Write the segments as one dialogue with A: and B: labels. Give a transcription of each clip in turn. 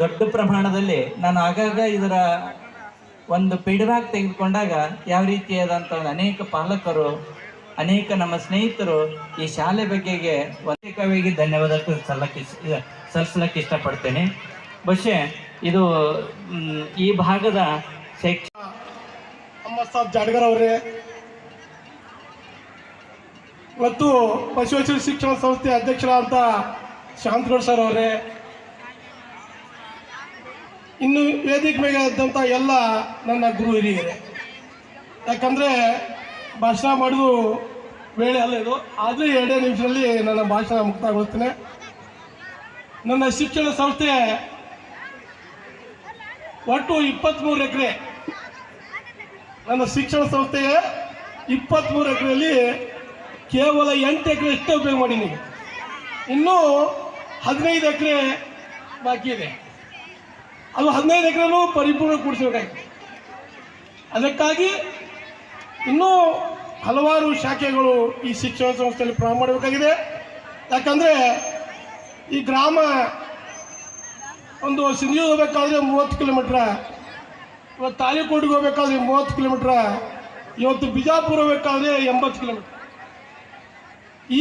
A: ದೊಡ್ಡ ಪ್ರಮಾಣದಲ್ಲಿ ನಾನು ಆಗಾಗ ಇದರ ಒಂದು ಫೀಡ್ಬ್ಯಾಕ್ ತೆಗೆದುಕೊಂಡಾಗ ಯಾವ ರೀತಿಯಾದಂಥ ಅನೇಕ ಪಾಲಕರು, ಅನೇಕ ನಮ್ಮ ಸ್ನೇಹಿತರು ಈ ಶಾಲೆ ಬಗ್ಗೆಗೆ ಪ್ರತ್ಯೇಕವಾಗಿ ಧನ್ಯವಾದ ಸಲ್ಲಿಸಲಿಕ್ಕೆ ಇಷ್ಟಪಡ್ತೇನೆ. ಬಹುಶಃ ಇದು ಈ ಭಾಗದ
B: ಅಹಮದ್ ಸಾಬ್ ಜಾಡ್ಗರ್ ಅವರೇ ಮತ್ತು ಬಸವೇಶ್ವರ ಶಿಕ್ಷಣ ಸಂಸ್ಥೆ ಅಧ್ಯಕ್ಷರಾದಂಥ ಶಾಂತಗೌಡ ಸರ್ ಅವರೇ, ಇನ್ನು ವೇದಿಕೆ ಮೇಲೆ ಇದ್ದಂಥ ಎಲ್ಲ ನನ್ನ ಗುರು ಹಿರಿಯರೇ, ಯಾಕಂದರೆ ಭಾಷಣ ಮಾಡೋದು ವೇಳೆ ಅಲ್ಲ ಇದು, ಆದರೆ 2 ನಿಮಿಷದಲ್ಲಿ ನನ್ನ ಭಾಷಣ ಮುಕ್ತಾಯಗೊಳ್ತೇನೆ. ನನ್ನ ಶಿಕ್ಷಣ ಸಂಸ್ಥೆ ಒಟ್ಟು 23 ಎಕರೆ, ನನ್ನ ಶಿಕ್ಷಣ ಸಂಸ್ಥೆಯ 23 ಎಕರೆಯಲ್ಲಿ ಕೇವಲ 8 ಎಕರೆ ಅಷ್ಟೇ ಉಪಯೋಗ ಮಾಡೀನಿ. ಇನ್ನೂ 15 ಎಕರೆ ಬಾಕಿ ಇದೆ. ಅದು 15 ಎಕರೆನೂ ಪರಿಪೂರ್ಣ ಕೂಡಿಸಬೇಕಾಗಿದೆ. ಅದಕ್ಕಾಗಿ ಇನ್ನೂ ಹಲವಾರು ಶಾಖೆಗಳು ಈ ಶಿಕ್ಷಣ ಸಂಸ್ಥೆಯಲ್ಲಿ ಪ್ರಾರಂಭ ಮಾಡಬೇಕಾಗಿದೆ. ಯಾಕಂದರೆ ಈ ಗ್ರಾಮ ಒಂದು ಸಿಂಧಿ ಹೋಗಬೇಕಾದ್ರೆ 30 ಕಿಲೋಮೀಟ್ರ, ಇವತ್ತು ತಾಳಿಕೋಟಿಗೆ ಹೋಗಬೇಕಾದ್ರೆ 30 ಕಿಲೋಮೀಟ್ರ, ಇವತ್ತು ಬಿಜಾಪುರ ಹೋಗಬೇಕಾದ್ರೆ 80 ಕಿಲೋಮೀಟ್ರ್.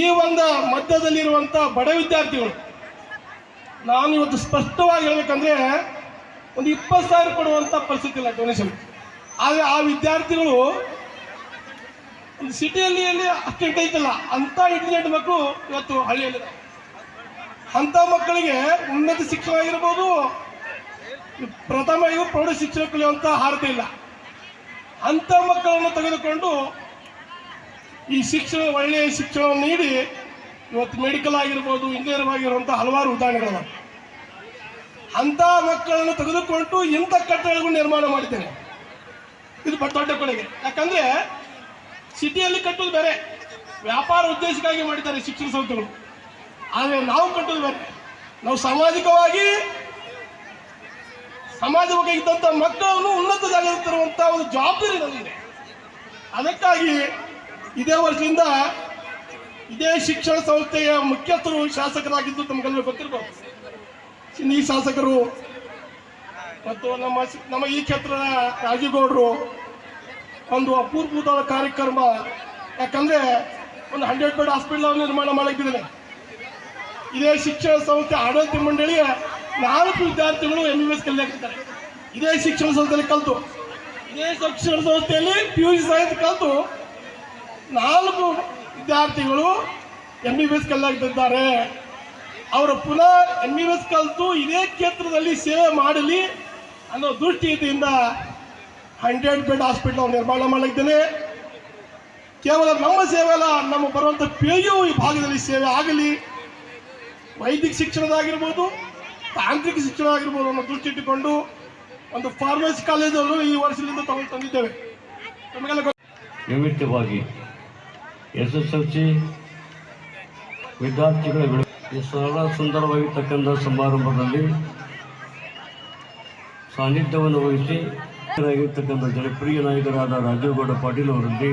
B: ಈ ಒಂದು ಮಧ್ಯದಲ್ಲಿರುವಂಥ ಬಡ ವಿದ್ಯಾರ್ಥಿಗಳು, ನಾನು ಇವತ್ತು ಸ್ಪಷ್ಟವಾಗಿ ಹೇಳಬೇಕಂದ್ರೆ ಒಂದು 20,000 ಕೊಡುವಂಥ ಪರಿಸ್ಥಿತಿ ಇಲ್ಲ ಡೊನೇಷನ್. ಆದರೆ ಆ ವಿದ್ಯಾರ್ಥಿಗಳು ಒಂದು ಸಿಟಿಯಲ್ಲಿ ಅಷ್ಟೆಂಟ್ ಐತಲ್ಲ, ಅಂಥ ಇಂಟೆಲಿಜೆಂಟ್ ಮಕ್ಕಳು ಇವತ್ತು ಹಳ್ಳಿಯಲ್ಲಿದೆ. ಅಂಥ ಮಕ್ಕಳಿಗೆ ಉನ್ನತ ಶಿಕ್ಷಣ ಆಗಿರ್ಬೋದು, ಪ್ರಥಮ ಪ್ರೌಢ ಶಿಕ್ಷಣ ಕಲಿಯುವಂಥ ಅರ್ಹತೆ ಇಲ್ಲ. ಅಂಥ ಮಕ್ಕಳನ್ನು ತೆಗೆದುಕೊಂಡು ಈ ಶಿಕ್ಷಣ, ಒಳ್ಳೆಯ ಶಿಕ್ಷಣವನ್ನು ನೀಡಿ ಇವತ್ತು ಮೆಡಿಕಲ್ ಆಗಿರ್ಬೋದು, ಇಂಜಿನಿಯರ್ ಆಗಿರುವಂಥ ಹಲವಾರು ಉದಾಹರಣೆಗಳಿವೆ. ಅಂಥ ಮಕ್ಕಳನ್ನು ತೆಗೆದುಕೊಂಡು ಇಂಥ ಕಟ್ಟಡಗಳನ್ನು ನಿರ್ಮಾಣ ಮಾಡಿದ್ದೇನೆ. ಇದು ದೊಡ್ಡ ಕೊಡುಗೆ. ಯಾಕಂದರೆ ಸಿಟಿಯಲ್ಲಿ ಕಟ್ಟೋದು ಬೇರೆ, ವ್ಯಾಪಾರ ಉದ್ದೇಶಕ್ಕಾಗಿ ಮಾಡಿದ್ದಾರೆ ಶಿಕ್ಷಣ ಸಂಸ್ಥೆಗಳು. ಆದರೆ ನಾವು ಕಟ್ಟೋದು ಬೇರೆ, ನಾವು ಸಾಮಾಜಿಕವಾಗಿ ಸಮಾಜ ಬಗ್ಗೆ ಇದ್ದಂಥ ಮಕ್ಕಳನ್ನು ಉನ್ನತ ಜಾಗದಲ್ಲಿ ತರುವಂಥ ಒಂದು ಜವಾಬ್ದಾರಿ ನಮಗಿದೆ. ಅದಕ್ಕಾಗಿ ಇದೇ ವರ್ಷದಿಂದ ಇದೇ ಶಿಕ್ಷಣ ಸಂಸ್ಥೆಯ ಮುಖ್ಯಸ್ಥರು ಶಾಸಕರಾಗಿದ್ದು ತಮಗೆಲ್ಲ ಗೊತ್ತಿರ್ಬೋದು. ಈ ಶಾಸಕರು ಮತ್ತು ನಮ್ಮ ಈ ಕ್ಷೇತ್ರದ ರಾಜೀವ್ಗೌಡರು ಒಂದು ಅಪೂರ್ವವಾದ ಕಾರ್ಯಕ್ರಮ. ಯಾಕಂದರೆ ಒಂದು 100 ಬೆಡ್ ಹಾಸ್ಪಿಟಲ್ ನಿರ್ಮಾಣ ಮಾಡಲಿಕ್ಕಿದ್ದೇನೆ. ಇದೇ ಶಿಕ್ಷಣ ಸಂಸ್ಥೆ ಆಡಳಿತ ಮಂಡಳಿಯ 4 ವಿದ್ಯಾರ್ಥಿಗಳು MBBS ಕಲಿಯಾಕಿದ್ದಾರೆ. ಇದೇ ಶಿಕ್ಷಣ ಸಂಸ್ಥೆಯಲ್ಲಿ ಕಲಿತು, ಇದೇ ಶಿಕ್ಷಣ ಸಂಸ್ಥೆಯಲ್ಲಿ PUC ಸಾಹಿತ್ಯ ಕಲಿತು 4 ವಿದ್ಯಾರ್ಥಿಗಳು MBBS ಕಲಿಯಾಗುತ್ತಿದ್ದಾರೆ. ಅವರು ಪುನಃ MBBS ಕಲಿತು ಇದೇ ಕ್ಷೇತ್ರದಲ್ಲಿ ಸೇವೆ ಮಾಡಲಿ ಅನ್ನೋ ದೃಷ್ಟಿಯಿಂದ 100 ಬೆಡ್ ಹಾಸ್ಪಿಟಲ್ ನಿರ್ಮಾಣ ಮಾಡಲಿದ್ದೇನೆ. ಕೇವಲ ನಮ್ಮ ಸೇವೆ ಅಲ್ಲ, ನಮ್ಮ ಬರುವಂಥ PU ಈ ಭಾಗದಲ್ಲಿ ಸೇವೆ ಆಗಲಿ, ವೈದ್ಯಕ ಶಿಕ್ಷಣದಾಗಿರ್ಬೋದು, ತಾಂತ್ರಿಕ ಶಿಕ್ಷಣ ಆಗಿರ್ಬೋದು ಅನ್ನೋ ದೃಷ್ಟಿ ಇಟ್ಟುಕೊಂಡು ಒಂದು ಫಾರ್ಮಸಿ ಕಾಲೇಜನ್ನು ಈ ವರ್ಷದಿಂದ ತಂದಿದ್ದೇವೆ. ನಮಗೆಲ್ಲ
C: ನಿಮಿತ್ತವಾಗಿ SSLC ವಿದ್ಯಾರ್ಥಿಗಳ ಈ ಸರಳ ಸುಂದರವಾಗಿರ್ತಕ್ಕಂಥ ಸಮಾರಂಭದಲ್ಲಿ ಸಾನ್ನಿಧ್ಯವನ್ನು ವಹಿಸಿ ಆಗಿರ್ತಕ್ಕಂಥ ಜನಪ್ರಿಯ ನಾಯಕರಾದ ರಾಜೀವ್ಗೌಡ ಪಾಟೀಲ್ ಅವರಲ್ಲಿ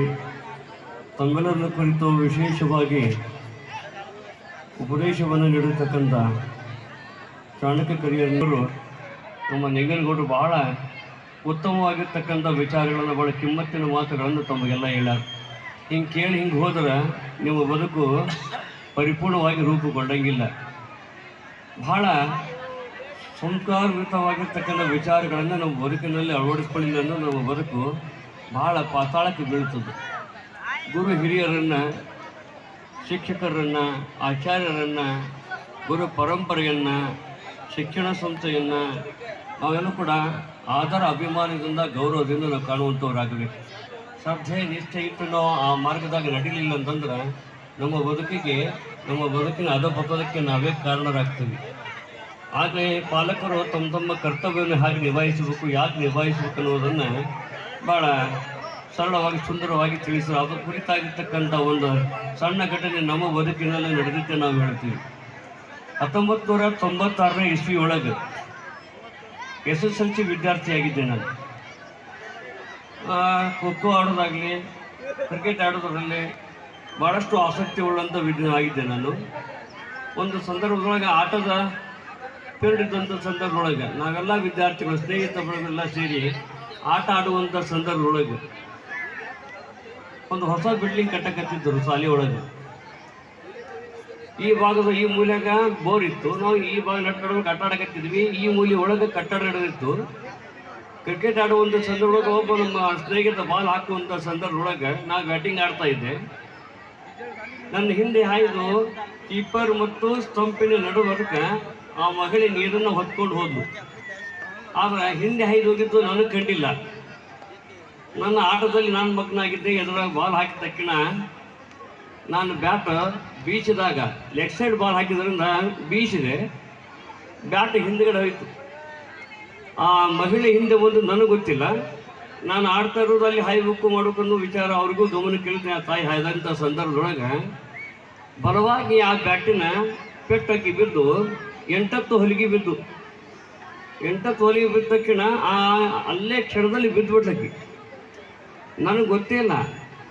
C: ತಮ್ಮೆಲ್ಲರನ್ನು ಕುರಿತು ವಿಶೇಷವಾಗಿ ಉಪದೇಶವನ್ನು ನೀಡಿರ್ತಕ್ಕಂಥ ಚಾಣಕ್ಯ ಕರಿಯರು ನಮ್ಮ ನಿಂಗನಗೌಡರು ಬಹಳ ಉತ್ತಮವಾಗಿರ್ತಕ್ಕಂಥ ವಿಚಾರಗಳನ್ನು, ಬಹಳ ಕಿಮ್ಮತ್ತಿನ ಮಾತುಗಳನ್ನು ತಮಗೆಲ್ಲ ಹೇಳ್ಯಾರ. ಹಿಂಗೆ ಕೇಳಿ ಹಿಂಗೆ ಹೋದ್ರೆ ನಿಮ್ಮ ಬದುಕು ಪರಿಪೂರ್ಣವಾಗಿ ರೂಪುಗೊಂಡಂಗಿಲ್ಲ. ಬಹಳ ಸಂಸ್ಕಾರಯುತವಾಗಿರ್ತಕ್ಕಂಥ ವಿಚಾರಗಳನ್ನು ನಮ್ಮ ಬದುಕಿನಲ್ಲಿ ಅಳವಡಿಸ್ಕೊಳ್ಳಿಲ್ಲ ಅಂದ್ರೆ ನಮ್ಮ ಬದುಕು ಬಹಳ ಪಾತಾಳಕ್ಕೆ ಬೀಳ್ತದೆ. ಗುರು ಹಿರಿಯರನ್ನು, ಶಿಕ್ಷಕರನ್ನು, ಆಚಾರ್ಯರನ್ನು, ಗುರು ಪರಂಪರೆಯನ್ನು, ಶಿಕ್ಷಣ ಸಂಸ್ಥೆಯನ್ನು ನಾವೆಲ್ಲೂ ಕೂಡ ಆದರ ಅಭಿಮಾನದಿಂದ, ಗೌರವದಿಂದ ನಾವು ಕಾಣುವಂಥವ್ರಾಗಬೇಕು. ಶ್ರದ್ಧೆ ನಿಷ್ಠೆ ಇಟ್ಟು ನಾವು ಆ ಮಾರ್ಗದಾಗ ನಡೀಲಿಲ್ಲ ಅಂತಂದ್ರೆ ನಮ್ಮ ಬದುಕಿನ ಅಧಪತನಕ್ಕೆ ನಾವೇ ಕಾರಣರಾಗ್ತೀವಿ. ಆದರೆ ಪಾಲಕರು ತಮ್ಮ ಕರ್ತವ್ಯವನ್ನು ಹಾಗೆ ನಿಭಾಯಿಸಬೇಕು. ಯಾಕೆ ನಿಭಾಯಿಸಬೇಕು ಅನ್ನೋದನ್ನು ಭಾಳ ಸರಳವಾಗಿ, ಸುಂದರವಾಗಿ ತಿಳಿಸಿದ್ರು. ಅದರ ಕುರಿತಾಗಿರ್ತಕ್ಕಂಥ ಒಂದು ಸಣ್ಣ ಘಟನೆ ನಮ್ಮ ಬದುಕಿನಲ್ಲಿ ನಡೆದಿದ್ದೆ ನಾವು ಹೇಳ್ತೀವಿ. 1996ನೇ ಇಸ್ವಿ ಒಳಗೆ SSLC ವಿದ್ಯಾರ್ಥಿಯಾಗಿದ್ದೆ ನಾನು. ಖೋ ಆಡೋದಾಗಲಿ, ಕ್ರಿಕೆಟ್ ಆಡೋದ್ರಲ್ಲಿ ಭಾಳಷ್ಟು ಆಸಕ್ತಿ ಉಳ್ಳಂಥ ಆಗಿದ್ದೆ ನಾನು. ಒಂದು ಸಂದರ್ಭದೊಳಗೆ ಆಟದ ಪೀರಿಯಡ್ ಇದ್ದಂಥ ಸಂದರ್ಭದೊಳಗೆ ನಾವೆಲ್ಲ ವಿದ್ಯಾರ್ಥಿಗಳು ಸ್ನೇಹಿತ ಬಳಗೆಲ್ಲ ಸೇರಿ ಆಟ ಆಡುವಂಥ ಸಂದರ್ಭದೊಳಗೆ ಒಂದು ಹೊಸ ಬಿಲ್ಡಿಂಗ್ ಕಟ್ಟಕತ್ತಿದ್ದರು ಶಾಲೆ ಒಳಗೆ. ಈ ಭಾಗದ ಈ ಮೂಲೆಯಾಗ ಬೋರ್ ಇತ್ತು, ನಾವು ಈ ಭಾಗ ನಡ್ಕೊಂಡು ಆಟ ಆಡಕತ್ತಿದ್ವಿ. ಈ ಮೂಲೆ ಒಳಗೆ ಕಟ್ಟಡ ನಡೆದಿತ್ತು. ಕ್ರಿಕೆಟ್ ಆಡುವಂಥ ಸಂದರ್ಭದೊಳಗೆ ಒಬ್ಬ ನಮ್ಮ ಸ್ನೇಹಿತ ಬಾಲ್ ಹಾಕುವಂಥ ಸಂದರ್ಭದೊಳಗೆ ನಾ ಬ್ಯಾಟಿಂಗ್ ಆಡ್ತಾ ಇದ್ದೆ. ನನ್ನ ಹಿಂದೆ ಹಾಯ್ದು ಕೀಪರ್ ಮತ್ತು ಸ್ಟಂಪಿನ ನಡುವರ್ಕ ಆ ಮಹಿಳೆ ನೀರನ್ನು ಹೊತ್ಕೊಂಡು ಹೋದ್ಲು. ಆದರೆ ಹಿಂದೆ ಹಾಯ್ದು ಹೋಗಿದ್ದು ನನಗೆ ಕಂಡಿಲ್ಲ. ನನ್ನ ಆಟದಲ್ಲಿ ನಾನು ಮಗ್ನಾಗಿದ್ದೆ. ಎದುರಾಗ ಬಾಲ್ ಹಾಕಿದ ತಕ್ಷಣ ನಾನು ಬ್ಯಾಟ್ ಬೀಸಿದಾಗ ಲೆಗ್ ಸೈಡ್ ಬಾಲ್ ಹಾಕಿದ್ರಿಂದ ಬೀಸಿದೆ, ಬ್ಯಾಟ್ ಹಿಂದ್ಗಡೆ ಹೋಯಿತು. ಆ ಮಹಿಳೆ ಹಿಂದೆ ಬಂದು ನನಗೆ ಗೊತ್ತಿಲ್ಲ. ನಾನು ಆಡ್ತಾ ಇರೋದು ಅಲ್ಲಿ ಹಾಯ್ಬೇಕು ಮಾಡ್ಬೇಕನ್ನೋ ವಿಚಾರ ಅವ್ರಿಗೂ ಗಮನಕ್ಕೆ ಇಳಿದು ಆ ತಾಯಿ ಹಾಯ್ದಂಥ ಸಂದರ್ಭದೊಳಗೆ ಬಲವಾಗಿ ಆ ಬ್ಯಾಟಿನ ಪೆಟ್ಟಾಕಿ ಬಿದ್ದು 8 ಹೊಲಿಗೆ ಬಿದ್ದು. 8 ಹೊಲಿಗೆ ಬಿದ್ದ ತಕ್ಷಣ ಅಲ್ಲೇ ಕ್ಷಣದಲ್ಲಿ ಬಿದ್ದುಬಿಟ್ಲಕ್ಕಿ. ನನಗೆ ಗೊತ್ತೇ ಇಲ್ಲ.